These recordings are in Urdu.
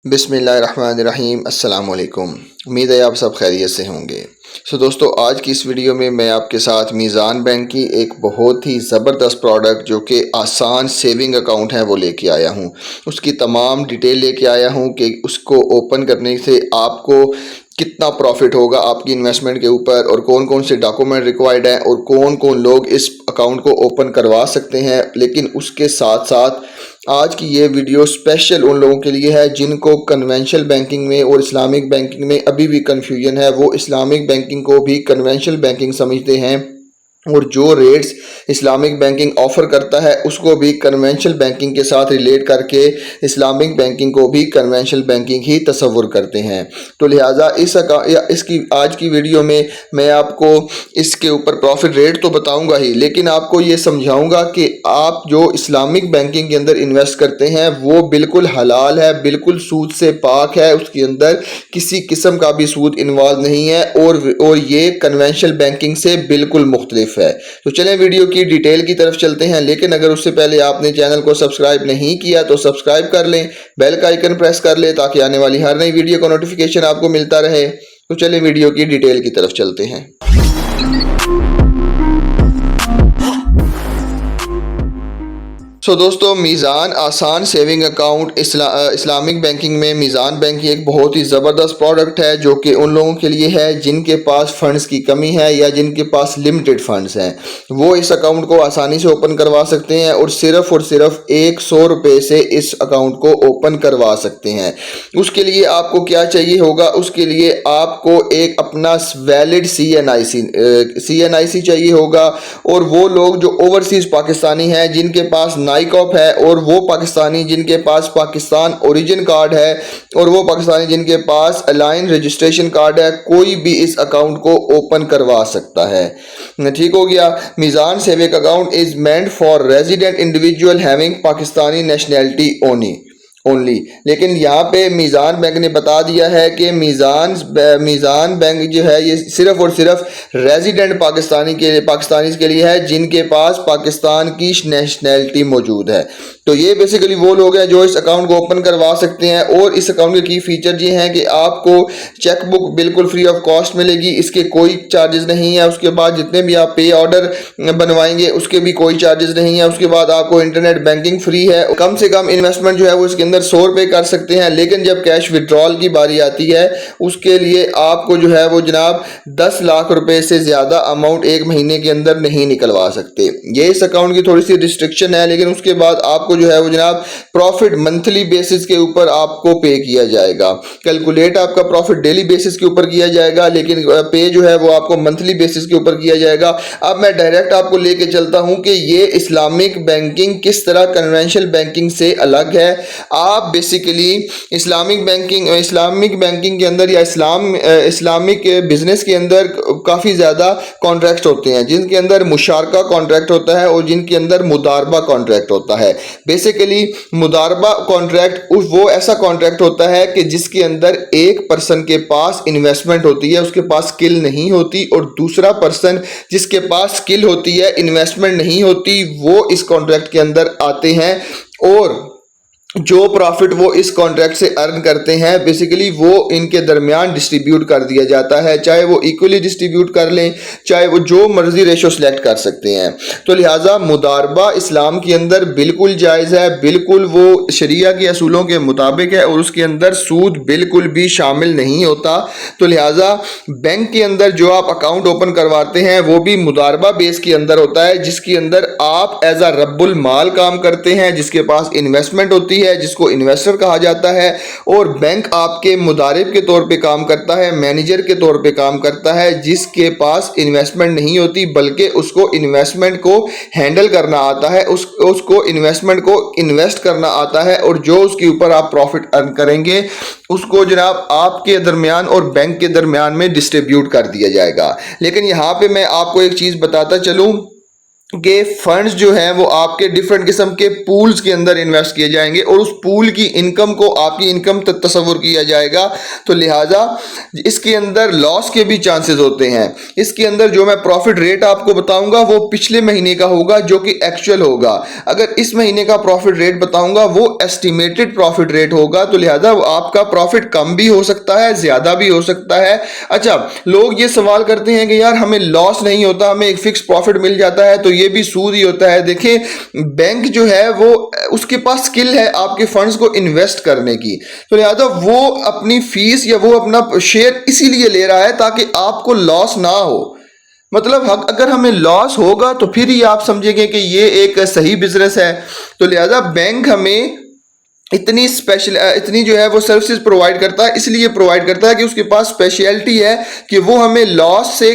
بسم اللہ الرحمن الرحیم۔ السلام علیکم، امید ہے آپ سب خیریت سے ہوں گے۔ دوستو، آج کی اس ویڈیو میں میں آپ کے ساتھ میزان بینک کی ایک بہت ہی زبردست پروڈکٹ جو کہ آسان سیونگ اکاؤنٹ ہے وہ لے کے آیا ہوں۔ اس کی تمام ڈیٹیل لے کے آیا ہوں کہ اس کو اوپن کرنے سے آپ کو کتنا پروفٹ ہوگا آپ کی انویسٹمنٹ کے اوپر، اور کون کون سے ڈاکومنٹ ریکوائرڈ ہیں، اور کون کون لوگ اس اکاؤنٹ کو اوپن کروا سکتے ہیں۔ لیکن اس کے ساتھ ساتھ آج کی یہ ویڈیو اسپیشل ان لوگوں کے لیے ہے جن کو کنونشنل بینکنگ میں اور اسلامک بینکنگ میں ابھی بھی کنفیوژن ہے۔ وہ اسلامک بینکنگ کو بھی کنونشنل بینکنگ سمجھتے ہیں، اور جو ریٹس اسلامک بینکنگ آفر کرتا ہے اس کو بھی کنونشنل بینکنگ کے ساتھ ریلیٹ کر کے اسلامک بینکنگ کو بھی کنونشنل بینکنگ ہی تصور کرتے ہیں۔ تو لہٰذا اس کی آج کی ویڈیو میں آپ کو اس کے اوپر پروفٹ ریٹ تو بتاؤں گا ہی، لیکن آپ کو یہ سمجھاؤں گا کہ آپ جو اسلامک بینکنگ کے اندر انویسٹ کرتے ہیں وہ بالکل حلال ہے، بالکل سود سے پاک ہے، اس کے اندر کسی قسم کا بھی سود انوالو نہیں ہے، اور یہ کنونشنل بینکنگ سے بالکل مختلف ہے۔ تو چلیں ویڈیو کی ڈیٹیل کی طرف چلتے ہیں، لیکن اگر اس سے پہلے آپ نے چینل کو سبسکرائب نہیں کیا تو سبسکرائب کر لیں، بیل کا آئیکن پریس کر لیں تاکہ آنے والی ہر نئی ویڈیو کا نوٹیفیکیشن آپ کو ملتا رہے۔ تو چلیں ویڈیو کی ڈیٹیل کی طرف چلتے ہیں۔ دوستو، میزان آسان سیونگ اکاؤنٹ اسلامک بینکنگ میں میزان بینک ایک بہت ہی زبردست پروڈکٹ ہے جو کہ ان لوگوں کے لیے ہے جن کے پاس فنڈز کی کمی ہے یا جن کے پاس لمیٹڈ فنڈز ہیں۔ وہ اس اکاؤنٹ کو آسانی سے اوپن کروا سکتے ہیں، اور صرف 100 روپے سے اس اکاؤنٹ کو اوپن کروا سکتے ہیں۔ اس کے لیے آپ کو کیا چاہیے ہوگا؟ اس کے لیے آپ کو ایک اپنا ویلڈ سی این آئی سی چاہیے ہوگا، اور وہ لوگ جو اوورسیز پاکستانی ہیں جن کے پاس نائکاپ ہے، اور وہ پاکستانی جن کے پاس پاکستان اوریجن کارڈ ہے، اور وہ پاکستانی جن کے پاس الائن رجسٹریشن کارڈ ہے، کوئی بھی اس اکاؤنٹ کو اوپن کروا سکتا ہے۔ ٹھیک ہو گیا۔ میزان saving account is meant for resident individual having Pakistani nationality only. لیکن یہاں پہ میزان بینک نے بتا دیا ہے کہ میزان بینک جو ہے یہ صرف اور صرف ریزیڈنٹ پاکستانیز کے لیے ہے جن کے پاس پاکستان کی نیشنلٹی موجود ہے۔ تو یہ بیسیکلی وہ لوگ ہیں جو اس اکاؤنٹ کو اوپن کروا سکتے ہیں، اور اس اکاؤنٹ کے کی فیچر یہ ہیں کہ آپ کو چیک بک بالکل فری آف کاسٹ ملے گی، اس کے کوئی چارجز نہیں ہے۔ اس کے بعد جتنے بھی آپ پے آرڈر بنوائیں گے اس کے بھی کوئی چارجز نہیں ہے۔ اس کے بعد آپ کو انٹرنیٹ بینکنگ فری ہے۔ کم سے کم انویسٹمنٹ جو ہے وہ اس کے اندر 100 روپے کر سکتے ہیں، لیکن جب کیش وڈرال کی باری آتی ہے اس کے لیے آپ کو جو ہے وہ جناب 10 لاکھ روپے سے زیادہ اماؤنٹ ایک مہینے کے اندر نہیں نکلوا سکتے۔ یہ اس اکاؤنٹ کی تھوڑی سی ریسٹرکشن ہے، لیکن اس کے بعد آپ کو جو ہے وہ جناب پروفٹ منتھلی بیسس کے اوپر آپ کو پے کیا جائے گا۔ کیلکولیٹ آپ کا پروفٹ ڈیلی بیسس کے اوپر کیا جائے گا، لیکن پے جو ہے وہ آپ کو منتھلی بیسس کے اوپر کیا جائے گا۔ اب میں ڈائریکٹ آپ کو لے کے چلتا ہوں کہ یہ اسلامک بینکنگ کس طرح کنونشنل بینکنگ سے الگ ہے۔ آپ بیسیکلی اسلامک بینکنگ کے اندر یا اسلامک بزنس کے اندر کافی زیادہ کانٹریکٹ ہوتے ہیں، جن کے اندر مشارکہ کانٹریکٹ ہوتا ہے اور جن کے اندر مضاربہ کانٹریکٹ ہوتا ہے۔ بیسیکلی مضاربہ کانٹریکٹ وہ ایسا کانٹریکٹ ہوتا ہے کہ جس کے اندر ایک پرسن کے پاس انویسٹمنٹ ہوتی ہے، اس کے پاس سکل نہیں ہوتی، اور دوسرا پرسن جس کے پاس سکل ہوتی ہے انویسٹمنٹ نہیں ہوتی، وہ اس کانٹریکٹ کے اندر آتے ہیں، اور جو پروفٹ وہ اس کانٹریکٹ سے ارن کرتے ہیں بیسیکلی وہ ان کے درمیان ڈسٹریبیوٹ کر دیا جاتا ہے، چاہے وہ ایکولی ڈسٹریبیوٹ کر لیں، چاہے وہ جو مرضی ریشو سلیکٹ کر سکتے ہیں۔ تو لہٰذا مضاربہ اسلام کے اندر بالکل جائز ہے، بالکل وہ شریعہ کے اصولوں کے مطابق ہے، اور اس کے اندر سود بالکل بھی شامل نہیں ہوتا۔ تو لہٰذا بینک کے اندر جو آپ اکاؤنٹ اوپن کرواتے ہیں وہ بھی مضاربہ بیس کے اندر ہوتا ہے، جس کے اندر آپ ایز اے رب المال کام کرتے ہیں، جس کے پاس انویسٹمنٹ ہوتی ہے، جس کو انویسٹر کہا جاتا ہے، اور بینک آپ کے مضارب کے طور پہ کام کرتا ہے، مینیجر کے طور پہ کام کرتا ہے، جس کے پاس انویسٹمنٹ نہیں ہوتی بلکہ اس کو انویسٹمنٹ کو ہینڈل کرنا آتا ہے، اس کو انویسٹمنٹ کو انویسٹ کرنا آتا ہے، اور جو اس کے اوپر آپ پروفٹ ارن کریں گے اس کو جناب آپ کے درمیان اور بینک کے درمیان میں ڈسٹریبیوٹ کر دیا جائے گا۔ لیکن یہاں پہ میں آپ کو ایک چیز بتاتا چلوں کہ فنڈز جو ہیں وہ آپ کے ڈیفرنٹ قسم کے پولز کے اندر انویسٹ کیے جائیں گے اور اس پول کی انکم کو آپ کی انکم تصور کیا جائے گا، تو لہٰذا اس کے اندر لاس کے بھی چانسز ہوتے ہیں۔ اس کے اندر جو میں پروفٹ ریٹ آپ کو بتاؤں گا وہ پچھلے مہینے کا ہوگا جو کہ ایکچوئل ہوگا، اگر اس مہینے کا پروفٹ ریٹ بتاؤں گا وہ ایسٹیمیٹڈ پروفٹ ریٹ ہوگا، تو لہٰذا آپ کا پروفٹ کم بھی ہو سکتا ہے، زیادہ بھی ہو سکتا ہے۔ اچھا، لوگ یہ سوال کرتے ہیں کہ یار ہمیں لاس نہیں ہوتا، ہمیں ایک فکس پروفٹ مل جاتا ہے، تو یہ بھی سود ہی ہوتا ہے۔ دیکھیں، بینک جو ہے وہ اس کے پاس سکل ہے آپ کے فنڈز کو انویسٹ کرنے کی، تو لہذا وہ اپنی فیس یا وہ اپنا شیئر اسی لیے لے رہا ہے تاکہ آپ کو لاس نہ ہو۔ مطلب اگر ہمیں لاس ہوگا تو پھر ہی آپ سمجھیں گے کہ یہ ایک صحیح بزنس ہے، تو لہذا بینک ہمیں اتنی جو ہے وہ سروسز پرووائڈ کرتا ہے، اس لیے پرووائڈ کرتا ہے کہ اس کے پاس اسپیشلٹی ہے کہ وہ ہمیں لاس سے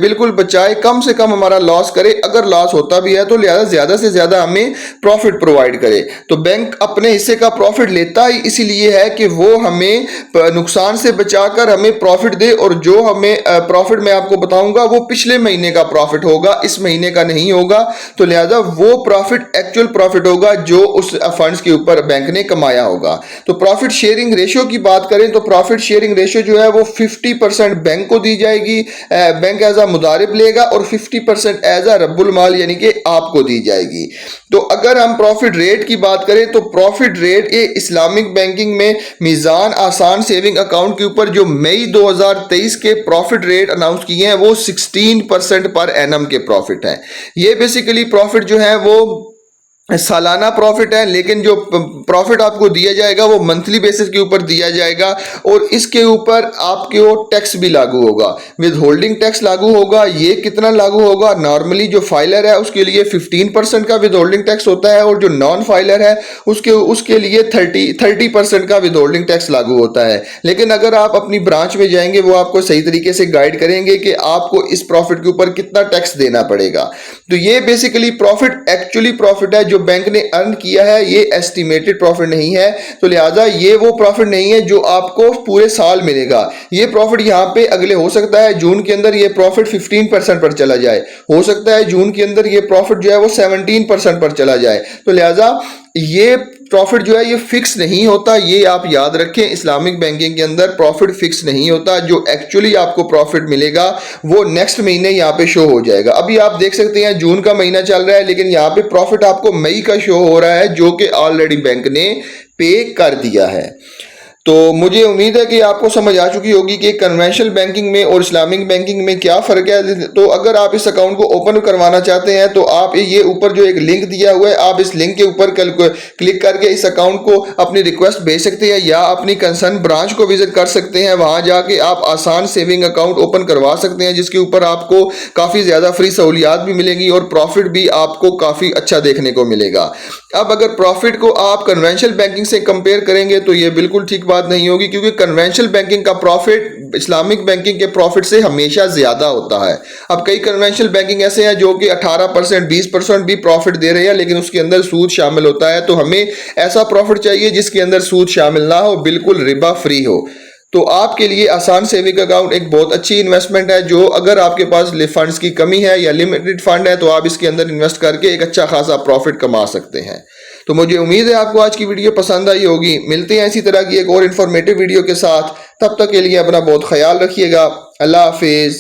بالکل بچائے، کم سے کم ہمارا لاس کرے، اگر لاس ہوتا بھی ہے تو لہذا زیادہ سے زیادہ ہمیں پروفٹ پرووائڈ کرے۔ تو بینک اپنے حصے کا پروفٹ لیتا ہی اسی لیے ہے کہ وہ ہمیں نقصان سے بچا کر ہمیں پروفٹ دے، اور جو ہمیں پروفٹ میں آپ کو بتاؤں گا وہ پچھلے مہینے کا پروفٹ ہوگا، اس مہینے کا نہیں ہوگا، تو لہذا وہ پروفٹ ایکچوئل پروفٹ ہوگا جو اس فنڈز کے اوپر بینک نے کمایا ہوگا۔ تو پروفٹ شیئرنگ ریشیو کی بات کریں تو پروفٹ شیئرنگ ریشیو جو ہے وہ 50% بینک کو دی جائے گی، بینک ایز اے مضارب لے گا، اور 50% ایز اے رب المال یعنی کہ آپ کو دی جائے گی۔ تو اگر ہم پروفٹ ریٹ کی بات کریں تو پروفٹ ریٹ یہ اسلامک بینکنگ میں میزان آسان سیونگ اکاؤنٹ کے اوپر جو مئی 2023 کے پروفٹ ریٹ اناؤنس کیے ہیں وہ 16% پر اینم کے پروفٹ ہیں۔ یہ بیسیکلی پروفٹ جو ہے وہ سالانہ پروفٹ ہے، لیکن جو پروفٹ آپ کو دیا جائے گا وہ منتھلی بیسس کے اوپر دیا جائے گا، اور اس کے اوپر آپ کے ٹیکس بھی لاگو ہوگا، ود ہولڈنگ ٹیکس لاگو ہوگا۔ یہ کتنا لاگو ہوگا؟ نارملی جو فائلر ہے اس کے لیے 15% کا ود ہولڈنگ ٹیکس ہوتا ہے، اور جو نان فائلر ہے اس کے لیے 30% کا ود ہولڈنگ ٹیکس لاگو ہوتا ہے۔ لیکن اگر آپ اپنی برانچ میں جائیں گے وہ آپ کو صحیح طریقے سے گائیڈ کریں گے کہ آپ کو اس پروفٹ کے اوپر کتنا ٹیکس دینا پڑے گا۔ تو یہ بیسیکلی پروفٹ ایکچولی پروفٹ ہے جو بینک نے ارن کیا ہے، یہ ایسٹیمیٹڈ پروفٹ نہیں ہے، تو لہٰذا یہ وہ پروفٹ نہیں ہے جو آپ کو پورے سال ملے گا۔ یہ پروفٹ یہاں پہ اگلے ہو سکتا ہے جون کے اندر یہ پروفٹ 15% پر چلا جائے، ہو سکتا ہے جون کے اندر یہ پروفٹ جو ہے وہ 17% پر چلا جائے، تو لہٰذا یہ پروفٹ جو ہے یہ فکس نہیں ہوتا، یہ آپ یاد رکھیں۔ اسلامک بینکنگ کے اندر پروفٹ فکس نہیں ہوتا، جو ایکچولی آپ کو پروفٹ ملے گا وہ نیکسٹ مہینے یہاں پہ شو ہو جائے گا۔ ابھی آپ دیکھ سکتے ہیں جون کا مہینہ چل رہا ہے، لیکن یہاں پہ پروفٹ آپ کو مئی کا شو ہو رہا ہے جو کہ آلریڈی بینک نے پے کر دیا ہے۔ تو مجھے امید ہے کہ آپ کو سمجھ آ چکی ہوگی کہ کنونشنل بینکنگ میں اور اسلامک بینکنگ میں کیا فرق ہے۔ تو اگر آپ اس اکاؤنٹ کو اوپن کروانا چاہتے ہیں تو آپ یہ اوپر جو ایک لنک دیا ہوا ہے، آپ اس لنک کے اوپر کلک کر کے اس اکاؤنٹ کو اپنی ریکویسٹ بھیج سکتے ہیں، یا اپنی کنسرن برانچ کو وزٹ کر سکتے ہیں، وہاں جا کے آپ آسان سیونگ اکاؤنٹ اوپن کروا سکتے ہیں، جس کے اوپر آپ کو کافی زیادہ فری سہولیات بھی ملیں گی اور پروفٹ بھی آپ کو کافی اچھا دیکھنے کو ملے گا۔ اب اگر پروفٹ کو آپ کنونشنل بینکنگ سے کمپیئر کریں گے تو یہ بالکل ٹھیک بات نہیں ہوگی، کیونکہ کنونشنل بینکنگ کا پروفٹ اسلامک بینکنگ کے پروفٹ سے ہمیشہ زیادہ ہوتا ہے۔ اب کئی کنونشنل بینکنگ ایسے ہیں جو کہ 18%، 20% بھی پروفٹ دے رہے ہیں، لیکن اس کے اندر سود شامل ہوتا ہے، تو ہمیں ایسا پروفٹ چاہیے جس کے اندر سود شامل نہ ہو، بالکل ربا فری ہو۔ تو آپ کے لیے آسان سیونگ اکاؤنٹ ایک بہت اچھی انویسٹمنٹ ہے، جو اگر آپ کے پاس فنڈز کی کمی ہے یا لمیٹڈ فنڈ ہے تو آپ اس کے اندر انویسٹ کر کے ایک اچھا خاصا پروفٹ کما سکتے ہیں۔ تو مجھے امید ہے آپ کو آج کی ویڈیو پسند آئی ہوگی۔ ملتے ہیں اسی طرح کی ایک اور انفارمیٹیو ویڈیو کے ساتھ، تب تک کے لیے اپنا بہت خیال رکھیے گا۔ اللہ حافظ۔